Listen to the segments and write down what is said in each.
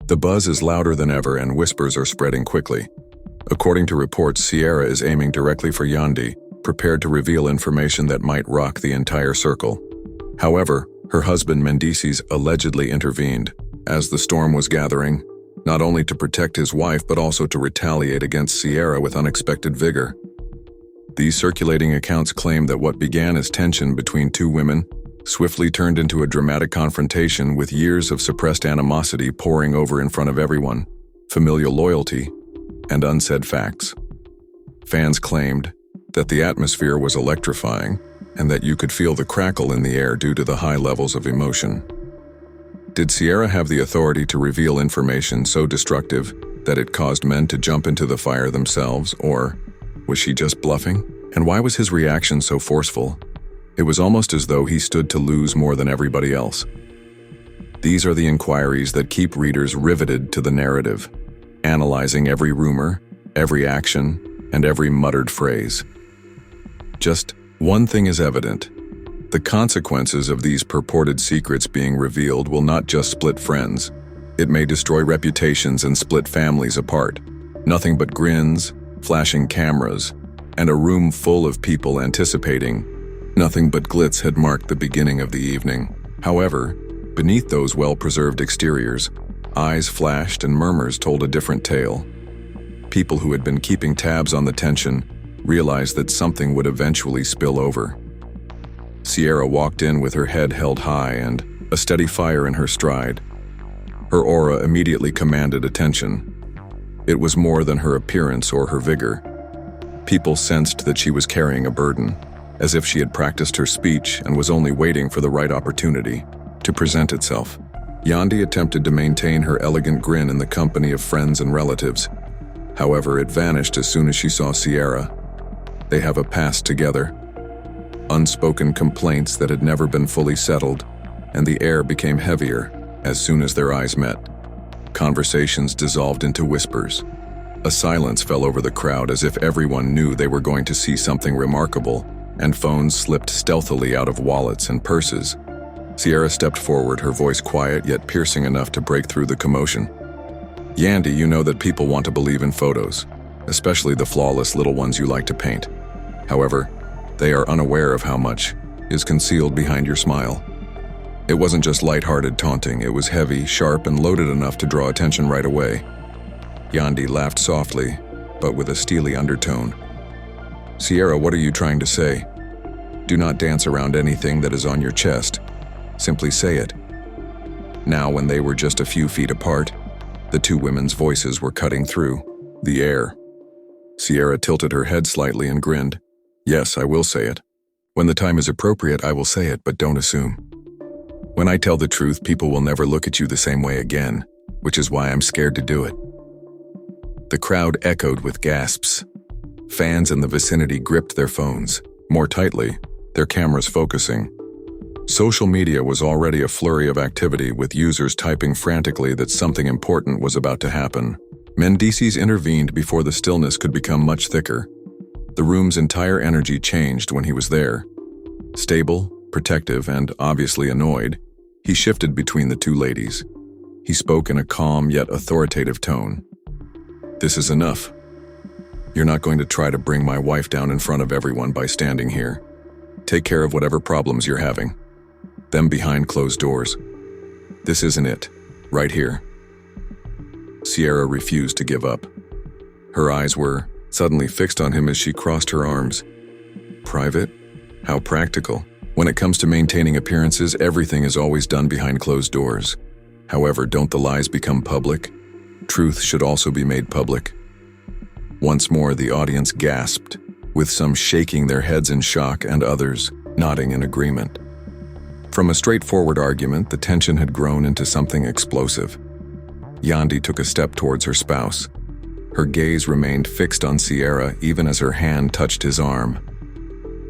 The buzz is louder than ever and whispers are spreading quickly. According to reports, Sierra is aiming directly for Yandy, prepared to reveal information that might rock the entire circle. However, her husband Mendeecees allegedly intervened as the storm was gathering, not only to protect his wife but also to retaliate against Sierra with unexpected vigor. These circulating accounts claim that what began as tension between two women swiftly turned into a dramatic confrontation with years of suppressed animosity pouring over in front of everyone, familial loyalty, and unsaid facts. Fans claimed that the atmosphere was electrifying and that you could feel the crackle in the air due to the high levels of emotion. Did Sierra have the authority to reveal information so destructive that it caused men to jump into the fire themselves, or was she just bluffing? And why was his reaction so forceful? It was almost as though he stood to lose more than everybody else. These are the inquiries that keep readers riveted to the narrative, analyzing every rumor, every action, and every muttered phrase. Just one thing is evident. The consequences of these purported secrets being revealed will not just split friends. It may destroy reputations and split families apart. Nothing but grins, flashing cameras, and a room full of people anticipating. Nothing but glitz had marked the beginning of the evening. However, beneath those well-preserved exteriors, eyes flashed and murmurs told a different tale. People who had been keeping tabs on the tension realized that something would eventually spill over. Sierra walked in with her head held high and a steady fire in her stride. Her aura immediately commanded attention. It was more than her appearance or her vigor. People sensed that she was carrying a burden, as if she had practiced her speech and was only waiting for the right opportunity to present itself. Yandy attempted to maintain her elegant grin in the company of friends and relatives. However, it vanished as soon as she saw Sierra. They have a past together. Unspoken complaints that had never been fully settled, and the air became heavier as soon as their eyes met. Conversations dissolved into whispers. A silence fell over the crowd as if everyone knew they were going to see something remarkable, and phones slipped stealthily out of wallets and purses. Sierra stepped forward, her voice quiet yet piercing enough to break through the commotion. "Yandy, you know that people want to believe in photos, especially the flawless little ones you like to paint. However, they are unaware of how much is concealed behind your smile." It wasn't just lighthearted taunting, it was heavy, sharp, and loaded enough to draw attention right away. Yandy laughed softly, but with a steely undertone. "Sierra, what are you trying to say? Do not dance around anything that is on your chest. Simply say it." Now, when they were just a few feet apart, the two women's voices were cutting through the air. Sierra tilted her head slightly and grinned. "Yes, I will say it. When the time is appropriate, I will say it, but don't assume. When I tell the truth, people will never look at you the same way again, which is why I'm scared to do it." The crowd echoed with gasps. Fans in the vicinity gripped their phones more tightly, their cameras focusing. Social media was already a flurry of activity, with users typing frantically that something important was about to happen. Mendeecees intervened before the stillness could become much thicker. The room's entire energy changed when he was there. Stable, protective, and obviously annoyed, he shifted between the two ladies. He spoke in a calm yet authoritative tone. "This is enough. You're not going to try to bring my wife down in front of everyone by standing here. Take care of whatever problems you're having. Them behind closed doors. This isn't it. Right here." Sierra refused to give up. Her eyes were suddenly fixed on him as she crossed her arms. "Private? How practical. When it comes to maintaining appearances, everything is always done behind closed doors. However, don't the lies become public? Truth should also be made public." Once more, the audience gasped, with some shaking their heads in shock and others nodding in agreement. From a straightforward argument, the tension had grown into something explosive. Yandy took a step towards her spouse. Her gaze remained fixed on Sierra even as her hand touched his arm.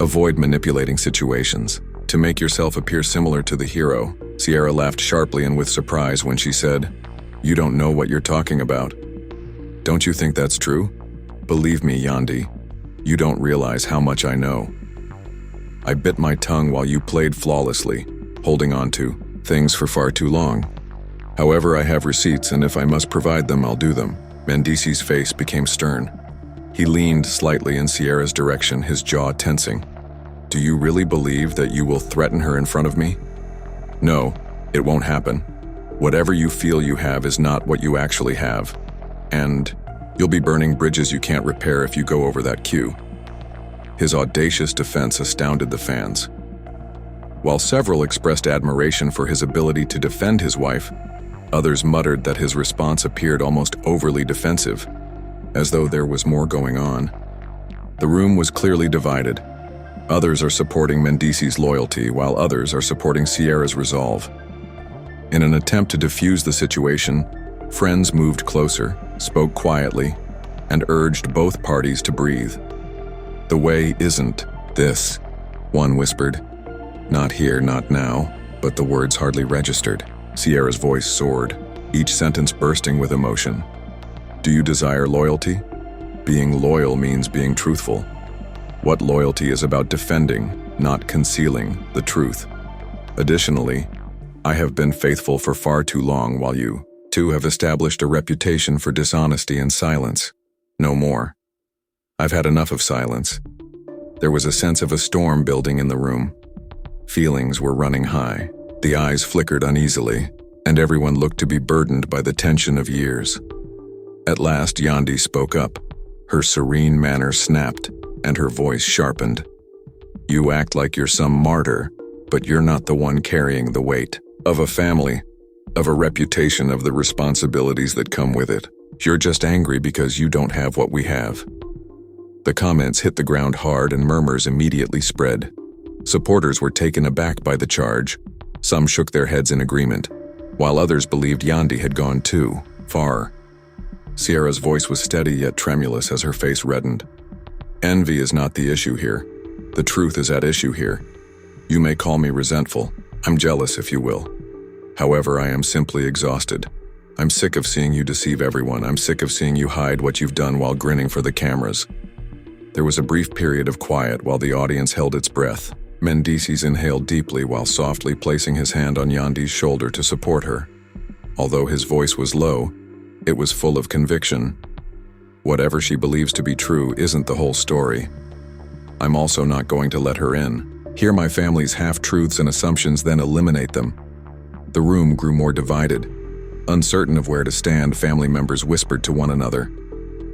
"Avoid manipulating situations. To make yourself appear similar to the hero." Sierra laughed sharply and with surprise when she said, "You don't know what you're talking about." "Don't you think that's true? Believe me, Yandy, you don't realize how much I know. I bit my tongue while you played flawlessly, holding on to things for far too long. However, I have receipts, and if I must provide them, I'll do them." Mendeecees' face became stern. He leaned slightly in Sierra's direction, his jaw tensing. "Do you really believe that you will threaten her in front of me?" "No, it won't happen. Whatever you feel you have is not what you actually have. And you'll be burning bridges you can't repair if you go over that queue." His audacious defense astounded the fans. While several expressed admiration for his ability to defend his wife, others muttered that his response appeared almost overly defensive, as though there was more going on. The room was clearly divided. Others are supporting Mendeecees' loyalty, while others are supporting Sierra's resolve. In an attempt to defuse the situation, friends moved closer, spoke quietly, and urged both parties to breathe. "The way isn't this," one whispered. "Not here, not now," but the words hardly registered. Sierra's voice soared, each sentence bursting with emotion. "Do you desire loyalty? Being loyal means being truthful. What loyalty is about defending, not concealing, the truth. Additionally, I have been faithful for far too long, while you, too, have established a reputation for dishonesty and silence. No more. I've had enough of silence." There was a sense of a storm building in the room. Feelings were running high. The eyes flickered uneasily, and everyone looked to be burdened by the tension of years. At last, Yandy spoke up. Her serene manner snapped, and her voice sharpened. "You act like you're some martyr, but you're not the one carrying the weight of a family, of a reputation, of the responsibilities that come with it. You're just angry because you don't have what we have." The comments hit the ground hard, and murmurs immediately spread. Supporters were taken aback by the charge. Some shook their heads in agreement, while others believed Yandy had gone too far. Sierra's voice was steady yet tremulous as her face reddened. "Envy is not the issue here. The truth is at issue here. You may call me resentful. I'm jealous, if you will. However, I am simply exhausted. I'm sick of seeing you deceive everyone. I'm sick of seeing you hide what you've done while grinning for the cameras." There was a brief period of quiet while the audience held its breath. Mendeecees inhaled deeply while softly placing his hand on Yandy's shoulder to support her. Although his voice was low, it was full of conviction. Whatever she believes to be true isn't the whole story. I'm also not going to let her in. Hear my family's half-truths and assumptions, then eliminate them. The room grew more divided. Uncertain of where to stand, family members whispered to one another.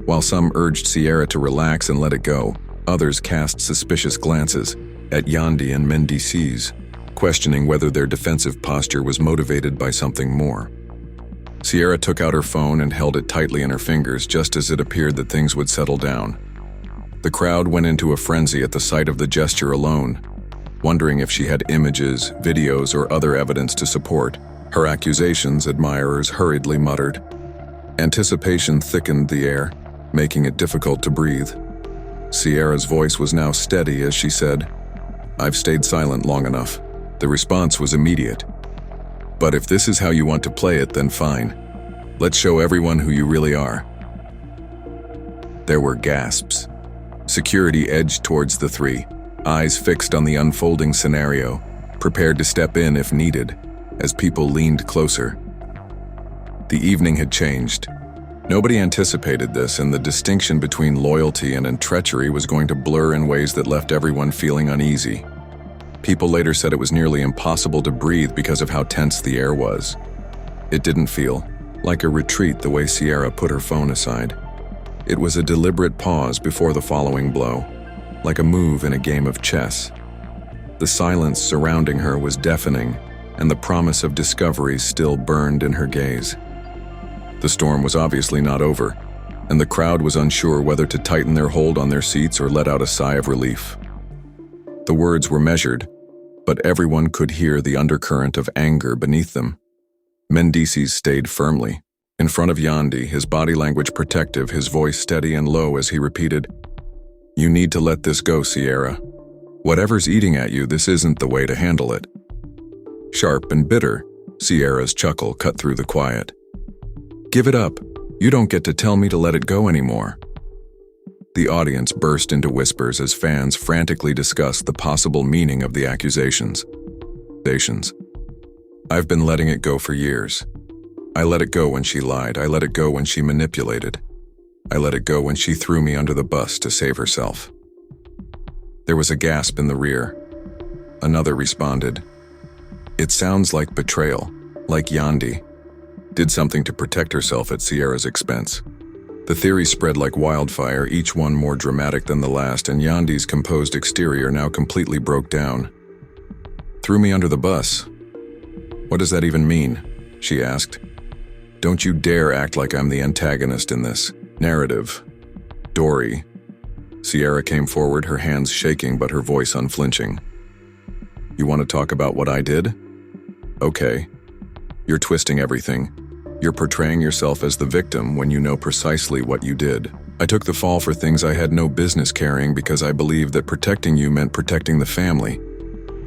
While some urged Sierra to relax and let it go, others cast suspicious glances at Yandy and Mendeecees, questioning whether their defensive posture was motivated by something more. Sierra took out her phone and held it tightly in her fingers just as it appeared that things would settle down. The crowd went into a frenzy at the sight of the gesture alone, wondering if she had images, videos, or other evidence to support her accusations, admirers hurriedly muttered. Anticipation thickened the air, making it difficult to breathe. Sierra's voice was now steady as she said, "I've stayed silent long enough." The response was immediate. "But if this is how you want to play it, then fine. Let's show everyone who you really are." There were gasps. Security edged towards the three, eyes fixed on the unfolding scenario, prepared to step in if needed, as people leaned closer. The evening had changed. Nobody anticipated this, and the distinction between loyalty and treachery was going to blur in ways that left everyone feeling uneasy. People later said it was nearly impossible to breathe because of how tense the air was. It didn't feel like a retreat the way Sierra put her phone aside. It was a deliberate pause before the following blow, like a move in a game of chess. The silence surrounding her was deafening, and the promise of discovery still burned in her gaze. The storm was obviously not over, and the crowd was unsure whether to tighten their hold on their seats or let out a sigh of relief. The words were measured, but everyone could hear the undercurrent of anger beneath them. Mendeecees stayed firmly. In front of Yandy, his body language protective, his voice steady and low as he repeated, "You need to let this go, Sierra. Whatever's eating at you, this isn't the way to handle it." Sharp and bitter, Sierra's chuckle cut through the quiet. "Give it up. You don't get to tell me to let it go anymore." The audience burst into whispers as fans frantically discussed the possible meaning of the accusations. "I've been letting it go for years. I let it go when she lied. I let it go when she manipulated. I let it go when she threw me under the bus to save herself. There was a gasp in the rear. Another responded. It sounds like betrayal, like Yandy did something to protect herself at Sierra's expense. The theory spread like wildfire, each one more dramatic than the last, and Yandy's composed exterior now completely broke down. Threw me under the bus? What does that even mean? She asked. Don't you dare act like I'm the antagonist in this narrative. Dory. Sierra came forward, her hands shaking but her voice unflinching. You want to talk about what I did? Okay. You're twisting everything. You're portraying yourself as the victim when you know precisely what you did. I took the fall for things I had no business carrying because I believed that protecting you meant protecting the family.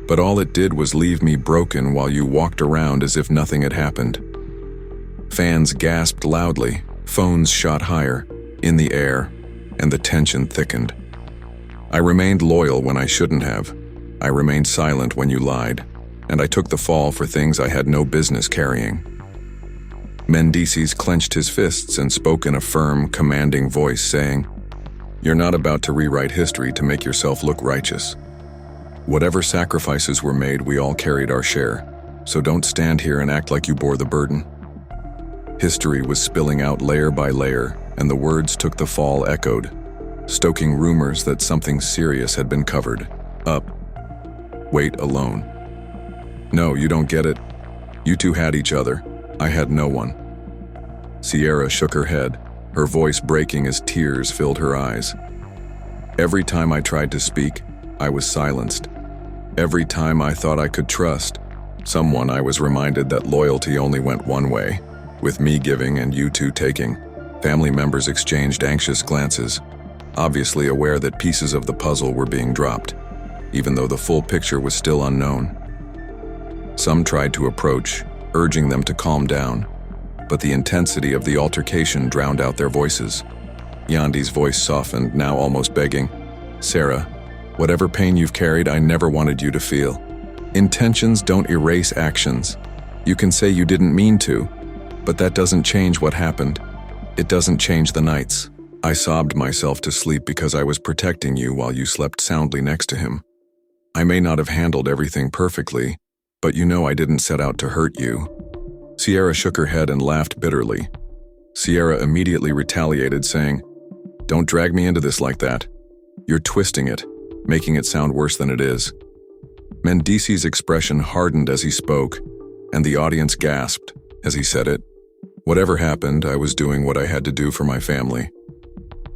But all it did was leave me broken while you walked around as if nothing had happened. Fans gasped loudly, phones shot higher, in the air, and the tension thickened. I remained loyal when I shouldn't have. I remained silent when you lied, and I took the fall for things I had no business carrying. Mendeecees clenched his fists and spoke in a firm, commanding voice, saying, You're not about to rewrite history to make yourself look righteous. Whatever sacrifices were made, we all carried our share, so don't stand here and act like you bore the burden. History was spilling out layer by layer, and the words took the fall echoed, stoking rumors that something serious had been covered up. Wait alone. No, you don't get it. You two had each other. I had no one. Sierra shook her head, her voice breaking as tears filled her eyes. Every time I tried to speak, I was silenced. Every time I thought I could trust someone, I was reminded that loyalty only went one way, with me giving and you two taking. Family members exchanged anxious glances, obviously aware that pieces of the puzzle were being dropped, even though the full picture was still unknown. Some tried to approach, urging them to calm down, but the intensity of the altercation drowned out their voices. Yandy's voice softened, now almost begging, Sarah, whatever pain you've carried, I never wanted you to feel. Intentions don't erase actions. You can say you didn't mean to, but that doesn't change what happened. It doesn't change the nights. I sobbed myself to sleep because I was protecting you while you slept soundly next to him. I may not have handled everything perfectly, but you know I didn't set out to hurt you. Sierra shook her head and laughed bitterly. Sierra immediately retaliated, saying, Don't drag me into this like that. You're twisting it, making it sound worse than it is. Mendeecees' expression hardened as he spoke, and the audience gasped as he said it. Whatever happened, I was doing what I had to do for my family.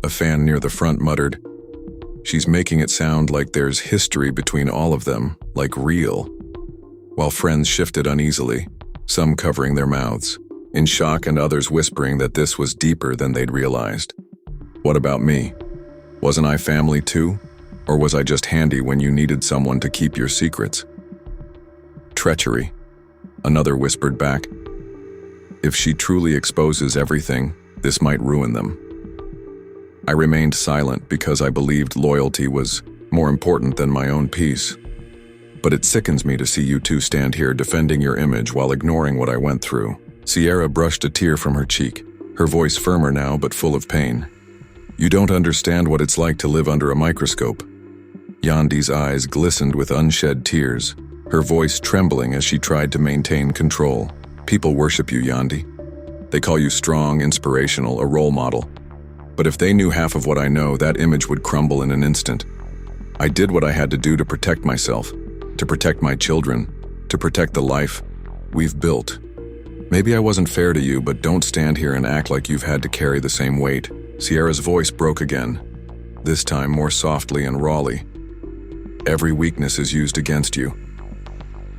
A fan near the front muttered, She's making it sound like there's history between all of them, like real. While friends shifted uneasily, some covering their mouths, in shock, and others whispering that this was deeper than they'd realized. What about me? Wasn't I family too? Or was I just handy when you needed someone to keep your secrets? Treachery, another whispered back. If she truly exposes everything, this might ruin them. I remained silent because I believed loyalty was more important than my own peace. But it sickens me to see you two stand here defending your image while ignoring what I went through. Sierra brushed a tear from her cheek, her voice firmer now but full of pain. You don't understand what it's like to live under a microscope. Yandy's eyes glistened with unshed tears, her voice trembling as she tried to maintain control. People worship you, Yandy. They call you strong, inspirational, a role model. But if they knew half of what I know, that image would crumble in an instant. I did what I had to do to protect myself, to protect my children, to protect the life we've built. Maybe I wasn't fair to you, but don't stand here and act like you've had to carry the same weight. Sierra's voice broke again, this time more softly and rawly. Every weakness is used against you.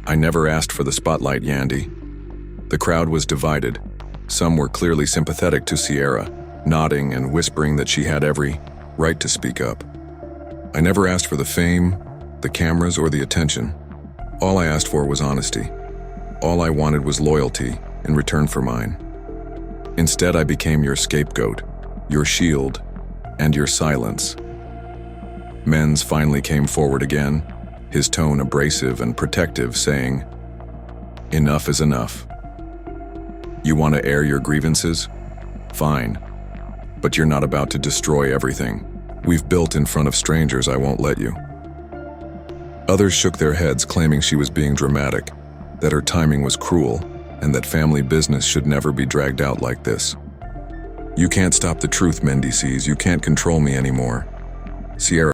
I never asked for the spotlight, Yandy. The crowd was divided. Some were clearly sympathetic to Sierra, nodding and whispering that she had every right to speak up. I never asked for the fame, the cameras, or the attention. All I asked for was honesty. All I wanted was loyalty in return for mine. Instead, I became your scapegoat, your shield, and your silence. Menz finally came forward again, his tone abrasive and protective, saying, Enough is enough. You want to air your grievances? Fine. But you're not about to destroy everything. We've built in front of strangers, I won't let you. Others shook their heads, claiming she was being dramatic, that her timing was cruel, and that family business should never be dragged out like this. You can't stop the truth, Mendeecees. You can't control me anymore. Sierra